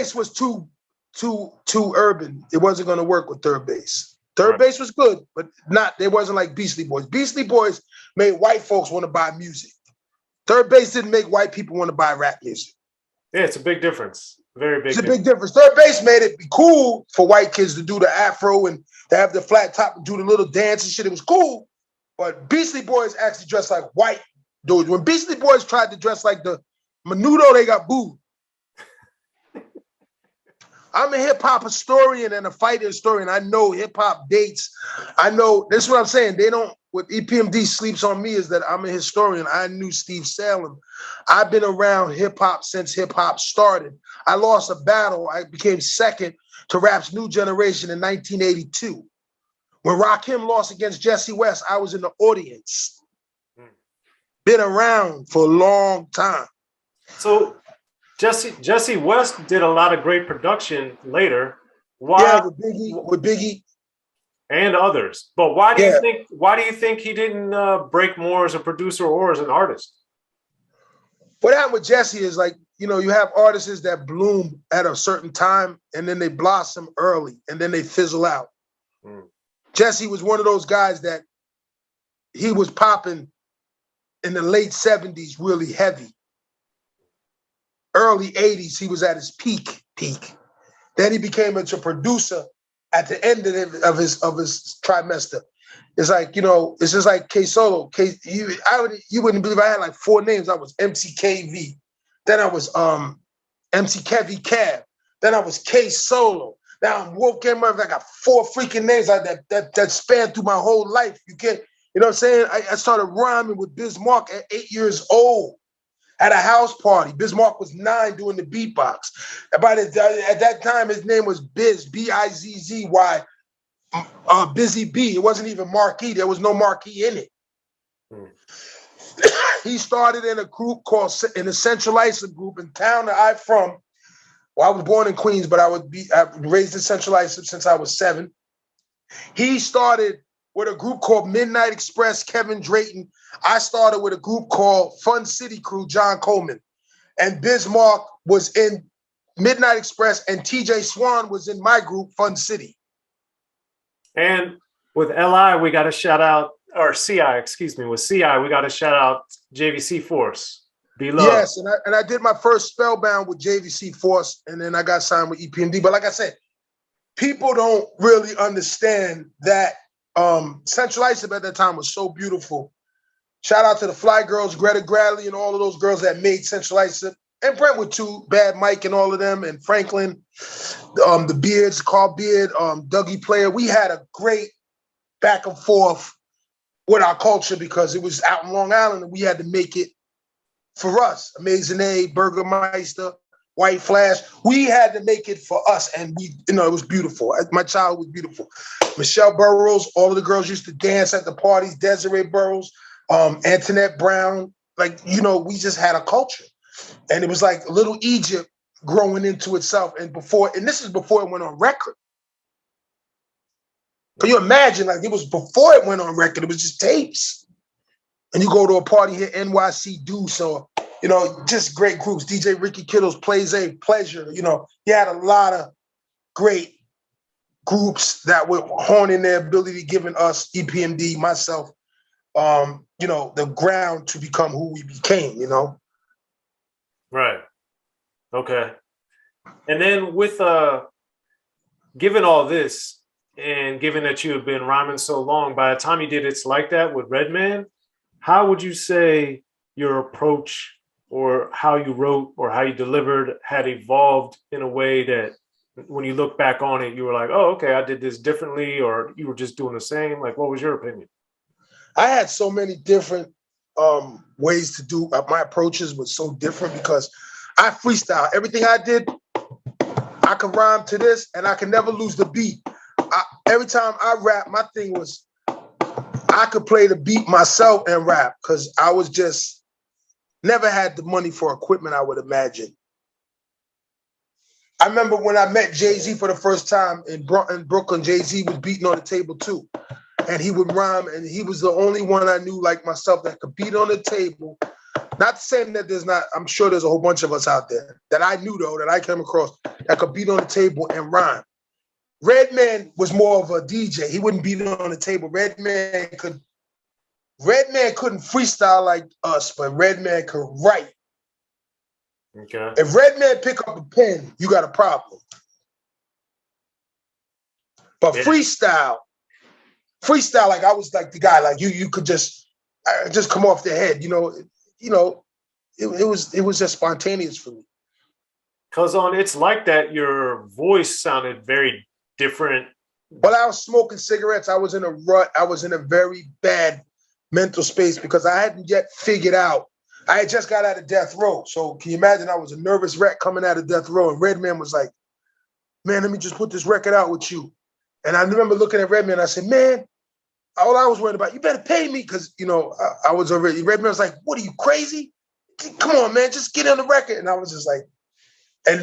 bass was too urban. It wasn't going to work with third bass. Third bass was good, but they wasn't like Beastie Boys. Beastie Boys made white folks want to buy music. Third bass didn't make white people want to buy rap music. Yeah, it's a big difference. Very big. It's a big difference. Third bass made it be cool for white kids to do the afro and to have the flat top and do the little dance and shit. It was cool, but Beastie Boys actually dressed like white dudes. When Beastie Boys tried to dress like the Menudo, they got booed. I'm a hip-hop historian and a fighter historian. I know hip-hop dates. I know, this is what I'm saying. What EPMD sleeps on me is that I'm a historian. I knew Steve Salem. I've been around hip-hop since hip-hop started. I lost a battle. I became second to rap's new generation in 1982. When Rakim lost against Jesse West, I was in the audience. Been around for a long time. So Jesse West did a lot of great production later. Why? Yeah, with Biggie. And others. But why do you think he didn't break more as a producer or as an artist? What happened with Jesse is like, you have artists that bloom at a certain time and then they blossom early and then they fizzle out. Jesse was one of those guys that he was popping in the late 70s really heavy. Early 80s, he was at his peak. Then he became a producer at the end of his trimester. It's like, it's just like K Solo. You wouldn't believe I had like 4 names. I was MCKV. Then I was MC Kevy Cab. Then I was K Solo. Now I'm Wolfgang Murphy. I got 4 freaking names like that span through my whole life. You can't, you know what I'm saying? I started rhyming with Bismarck at 8 years old. At a house party. Bismarck was 9 doing the beatbox. At that time, his name was Biz, B-I-Z-Z-Y, Busy B. It wasn't even Marquee. There was no Marquee in it. He started in a group in the Central Islip group in town that I'm from. Well, I was born in Queens, but I was raised in Central Islip since I was 7. He started with a group called Midnight Express, Kevin Drayton. I started with a group called Fun City Crew, John Coleman. And Bismarck was in Midnight Express, and TJ Swan was in my group, Fun City. And with LI, we got to shout out, or CI, excuse me, with CI, we got to shout out JVC Force. Below. Yes, and I did my first Spellbound with JVC Force, and then I got signed with EPMD. But like I said, people don't really understand that Central Islip at that time was so beautiful. Shout out to the Fly Girls, Greta Bradley, and all of those girls that made Central Islip, and Brentwood too, Bad Mike and all of them, and Franklin, the Beards, Carl Beard, Dougie Player. We had a great back and forth with our culture because it was out in Long Island and we had to make it for us. Amazing A, Burgermeister, White Flash. We had to make it for us, and it was beautiful. My childhood was beautiful. Michelle Burroughs, all of the girls used to dance at the parties. Desiree Burroughs, Antoinette Brown. We just had a culture, and it was like Little Egypt growing into itself. And this is before it went on record. Can you imagine? Like, it was before it went on record. It was just tapes. And you go to a party here, NYC Deuce, or just great groups. DJ Ricky Kittles, Plays A, Pleasure. You had a lot of great groups that were honing their ability, giving us, EPMD, myself, the ground to become who we became, Right. Okay. And then with given all this, and given that you have been rhyming so long, by the time you did It's Like That with Redman, how would you say your approach or how you wrote or how you delivered had evolved in a way that when you look back on it, you were like, oh, okay, I did this differently, or you were just doing the same? Like, what was your opinion? I had so many different ways to do my approaches was so different because I freestyle. Everything I did, I could rhyme to this and I could never lose the beat. Every time I rap, my thing was I could play the beat myself and rap because I was just never had the money for equipment, I would imagine. I remember when I met Jay-Z for the first time in Brooklyn, Jay-Z was beating on the table too. And he would rhyme, and he was the only one I knew like myself that could beat on the table, Not saying that there's not, I'm sure there's a whole bunch of us out there that I knew, though, that I came across that could beat on the table and rhyme. Redman was more of a DJ. He wouldn't beat on the table. Redman couldn't freestyle like us, but Redman could write. Okay. If Redman pick up a pen, you got a problem. But freestyle, like I was like the guy, like you could just come off the head, it was just spontaneous for me. Cause on It's Like That, your voice sounded very different. Well, I was smoking cigarettes. I was in a rut. I was in a very bad mental space because I hadn't yet figured out. I had just got out of death row. So can you imagine I was a nervous wreck coming out of death row, and Redman was like, man, let me just put this record out with you. And I remember looking at Redman, I said, man, all I was worried about, you better pay me, because, I was already, Redman was like, what, are you crazy? Come on, man, just get on the record. And I was just like, and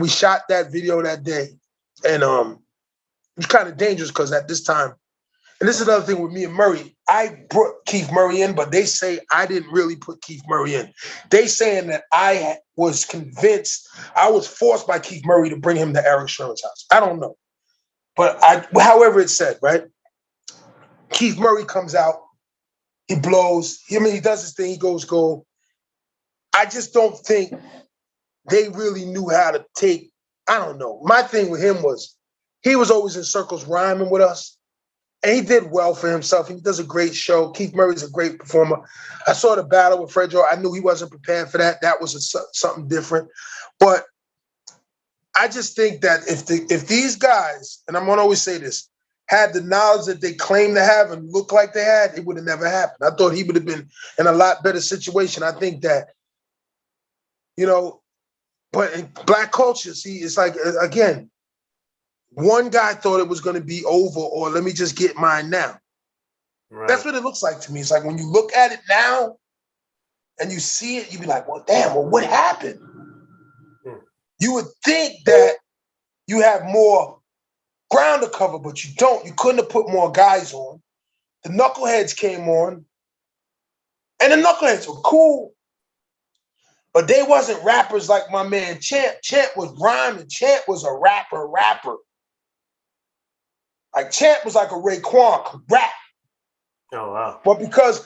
we shot that video that day. And it was kind of dangerous because at this time, and this is another thing with me and Murray, I brought Keith Murray in, but they say I didn't really put Keith Murray in. They saying that I was convinced, I was forced by Keith Murray to bring him to Eric Sherman's house. I don't know. But however it's said, right? Keith Murray comes out, he blows, he does his thing, he goes gold. I just don't think they really knew how to take, I don't know. My thing with him was, he was always in circles rhyming with us, and he did well for himself. He does a great show. Keith Murray's a great performer. I saw the battle with Fred Joe. I knew he wasn't prepared for that. That was something different. But I just think that if these guys, and I'm going to always say this, had the knowledge that they claim to have and look like they had, it would have never happened. I thought he would have been in a lot better situation. I think that, but in black culture, see, it's like, again, one guy thought it was going to be over, or let me just get mine now. Right. That's what it looks like to me. It's like when you look at it now and you see it, you be like, well, damn, what happened? You would think that you have more ground to cover, but you don't. You couldn't have put more guys on. The knuckleheads came on, and the knuckleheads were cool, but they wasn't rappers like my man Champ. Champ was rhyming. Champ was a rapper. Like Champ was like a Raekwon, could rap. Oh wow! But because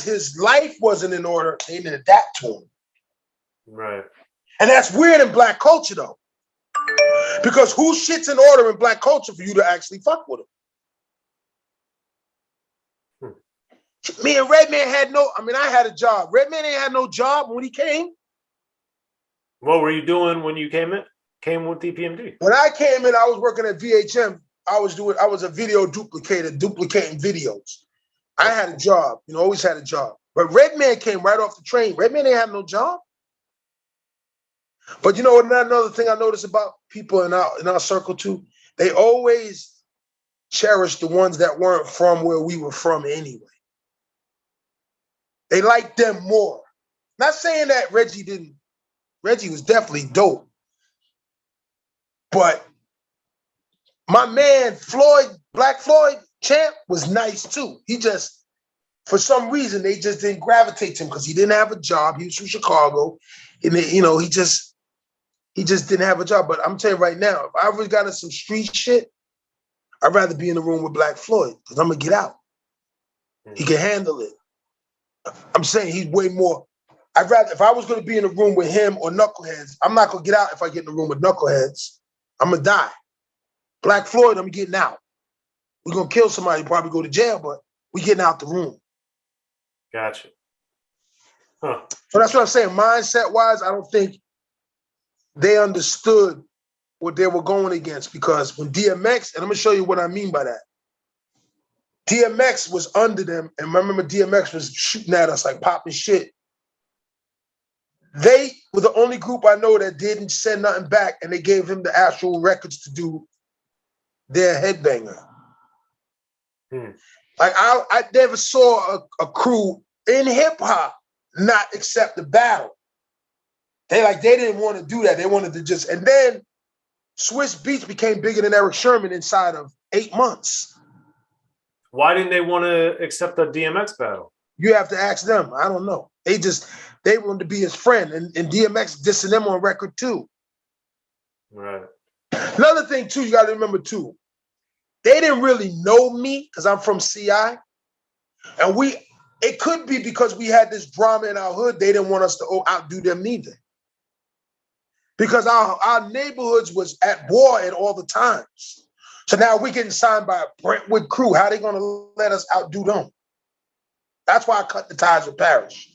his life wasn't in order, they didn't adapt to him. Right. And that's weird in black culture, though. Because who shit's in order in black culture for you to actually fuck with him? Me and Redman I had a job. Redman ain't had no job when he came. What were you doing when you came with DPMD? When I came in, I was working at VHM. I was a video duplicator, duplicating videos. I had a job, always had a job. But Redman came right off the train. Redman ain't had no job. But another thing I notice about people in our circle too, they always cherish the ones that weren't from where we were from anyway. They like them more. Not saying that Reggie didn't. Reggie was definitely dope. But my man Black Floyd, Champ, was nice too. He just, for some reason, they just didn't gravitate to him because he didn't have a job. He was from Chicago. And he just didn't have a job. But I'm telling you right now, if I ever got into some street shit, I'd rather be in the room with Black Floyd because I'm going to get out. He can handle it. I'm saying he's way more. If I was going to be in a room with him or Knuckleheads, I'm not going to get out if I get in the room with Knuckleheads. I'm going to die. Black Floyd, I'm getting out. We're going to kill somebody, probably go to jail, but we getting out the room. Gotcha. Huh. So that's what I'm saying. Mindset-wise, I don't think they understood what they were going against, because when DMX, and I'm going to show you what I mean by that. DMX was under them, and I remember DMX was shooting at us, like popping shit. They were the only group I know that didn't send nothing back, and they gave him the actual records to do their headbanger. Like I never saw a crew in hip-hop not accept the battle. They didn't want to do that. They wanted to just, and then Swiss Beats became bigger than Eric Sherman inside of 8 months. Why didn't they want to accept the DMX battle? You have to ask them. I don't know. They wanted to be his friend, and DMX dissing them on record too. Right. Another thing too, you got to remember too, they didn't really know me because I'm from CI, and it could be because we had this drama in our hood. They didn't want us to outdo them neither, because our neighborhoods was at war at all the times. So now we're getting signed by a Brentwood crew. How are they going to let us outdo them? That's why I cut the ties with Parrish.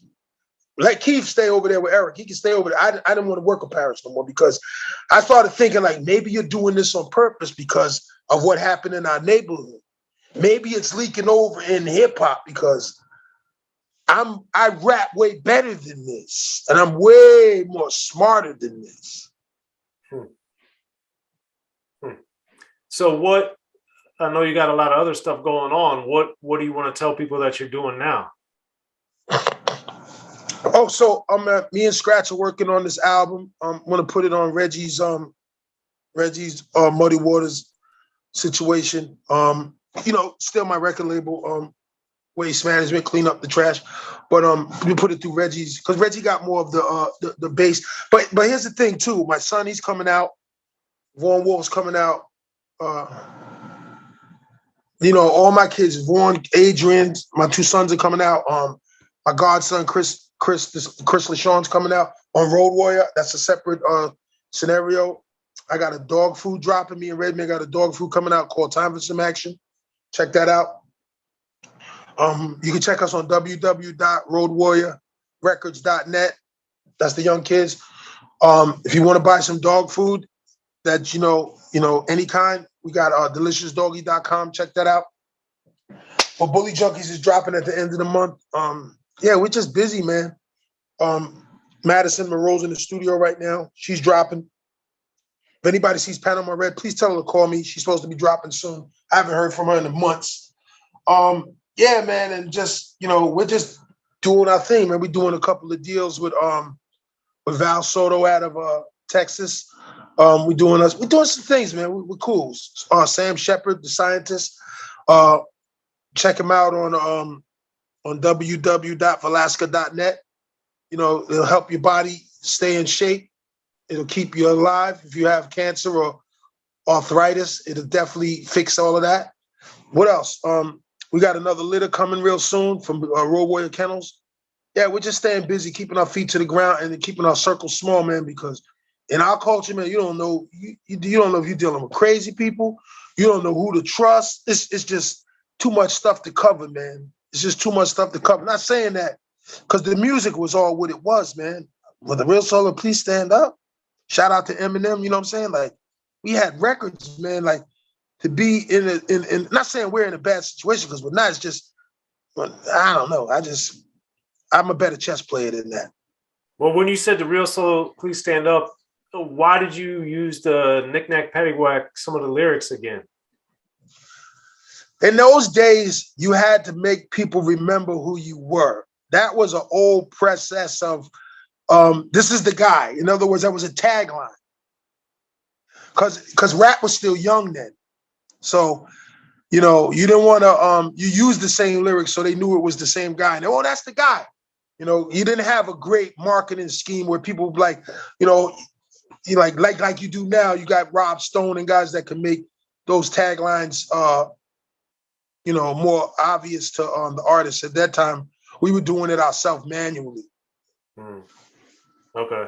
Let Keith stay over there with Eric. He can stay over there. I didn't want to work with Parrish no more because I started thinking like maybe you're doing this on purpose because of what happened in our neighborhood. Maybe it's leaking over in hip hop because I rap way better than this, and I'm way more smarter than this. So what? I know you got a lot of other stuff going on. What do you want to tell people that you're doing now? Oh, so me and Scratch are working on this album. I'm gonna put it on Reggie's Muddy Waters situation. Still my record label, Waste Management, clean up the trash. But we put it through Reggie's because Reggie got more of the bass. But here's the thing too. My son, he's coming out. Vaughn Wolf's coming out. All my kids, Vaughn, Adrian, my two sons are coming out. My godson, Chris LaShawn's coming out on Road Warrior. That's a separate scenario. I got a dog food dropping. Me and Redman got a dog food coming out called Time for Some Action. Check that out. You can check us on www.roadwarriorrecords.net. That's the young kids. If you want to buy some dog food that any kind, we got deliciousdoggy.com. Check that out. But Bully Junkies is dropping at the end of the month. We're just busy, man. Madison Monroe's in the studio right now. She's dropping. If anybody sees Panama Red, please tell her to call me. She's supposed to be dropping soon. I haven't heard from her in months. Man, and just, we're just doing our thing, man. We're doing a couple of deals with Val Soto out of Texas. We're doing some things, man. We're cool. Sam Shepard, the scientist. Check him out on www.velasca.net. It'll help your body stay in shape. It'll keep you alive. If you have cancer or arthritis, it'll definitely fix all of that. What else? We got another litter coming real soon from Road Warrior Kennels. Yeah, we're just staying busy, keeping our feet to the ground and keeping our circle small, man, because in our culture, man, you don't know you don't know if you're dealing with crazy people. You don't know who to trust. It's just too much stuff to cover, man. It's just too much stuff to cover. Not saying that because the music was all what it was, man. When the real soul, please stand up. Shout out to Eminem, you know what I'm saying? Like, we had records, man, like to be in not saying we're in a bad situation because we're not, it's just, I don't know. I'm a better chess player than that. Well, when you said the real soul, please stand up, why did you use the knick-knack paddywhack, some of the lyrics again? In those days, you had to make people remember who you were. That was an old process of, this is the guy. In other words, that was a tagline. Because rap was still young then. So, you didn't want to, you used the same lyrics so they knew it was the same guy. And, that's the guy. You didn't have a great marketing scheme where people like, like you do now. You got Rob Stone and guys that can make those taglines, more obvious to the artists. At that time, we were doing it ourselves manually. Okay.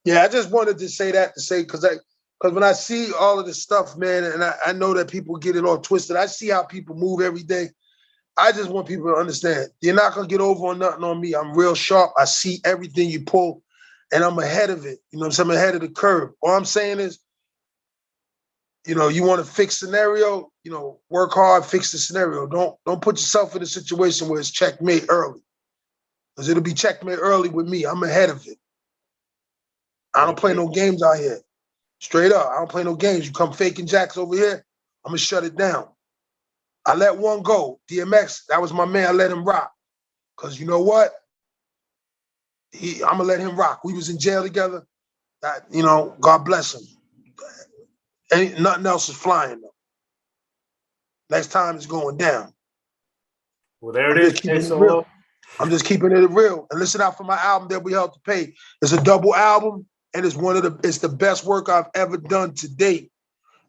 Yeah, I just wanted to say that because when I see all of this stuff, man, and I know that people get it all twisted. I see how people move every day. I just want people to understand, you're not going to get over on nothing on me. I'm real sharp. I see everything you pull, and I'm ahead of it. You know what I'm saying? I'm ahead of the curve. All I'm saying is, you want to fix scenario, work hard, fix the scenario. Don't put yourself in a situation where it's checkmate early. Because it'll be checkmate early with me. I'm ahead of it. I don't play no games out here. Straight up. I don't play no games. You come faking jacks over here, I'm going to shut it down. I let one go. DMX, that was my man. I let him rock. Because you know what? I'm going to let him rock. We was in jail together. God bless him. Nothing else is flying, though. Next time it's going down. Well, there I'm it just is, keeping K it real. Solo. I'm just keeping it real. And listen out for my album that we helped to pay. It's a double album, and it's the best work I've ever done to date.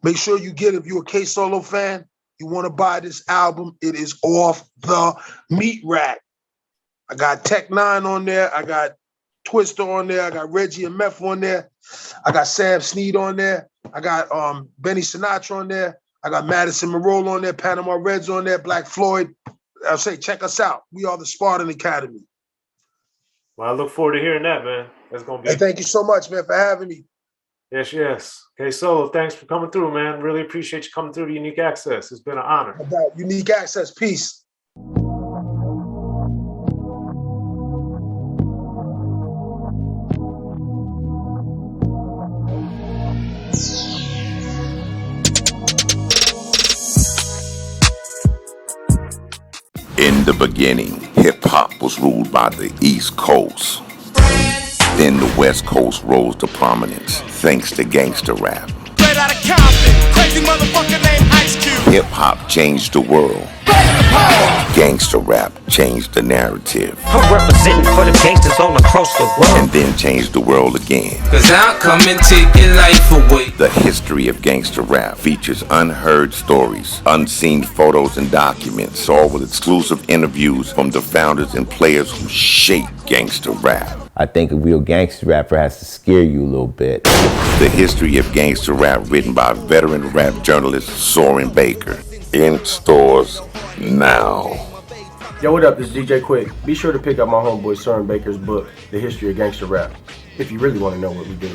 Make sure you get it. If you're a K Solo fan, you want to buy this album. It is off the meat rack. I got Tech Nine on there. I got Twister on there. I got Reggie and Meth on there. I got Sam Snead on there. I got Benny Sinatra on there. I got Madison Monroe on there. Panama Reds on there. Black Floyd. I'll say, check us out. We are the Spartan Academy. Well, I look forward to hearing that, man. That's gonna be. Hey, thank you so much, man, for having me. Yes, yes. K Solo, thanks for coming through, man. Really appreciate you coming through to Unique Access. It's been an honor. About Unique Access. Peace. In the beginning, hip-hop was ruled by the East Coast. Then the West Coast rose to prominence thanks to gangster rap. Straight out of Compton, crazy motherfucker named Ice Cube. Hip-hop changed the world. Gangster rap changed the narrative. I'm representing for the gangsters all across the world. And then changed the world again. Cause I'll come and take your life away. The history of gangster rap features unheard stories, unseen photos and documents, all with exclusive interviews from the founders and players who shaped gangster rap. I think a real gangster rapper has to scare you a little bit. The history of gangster rap written by veteran rap journalist Soren Baker. In stores now. Yo, what up? This is DJ Quick. Be sure to pick up my homeboy Soren Baker's book, The History of Gangster Rap, if you really want to know what we do.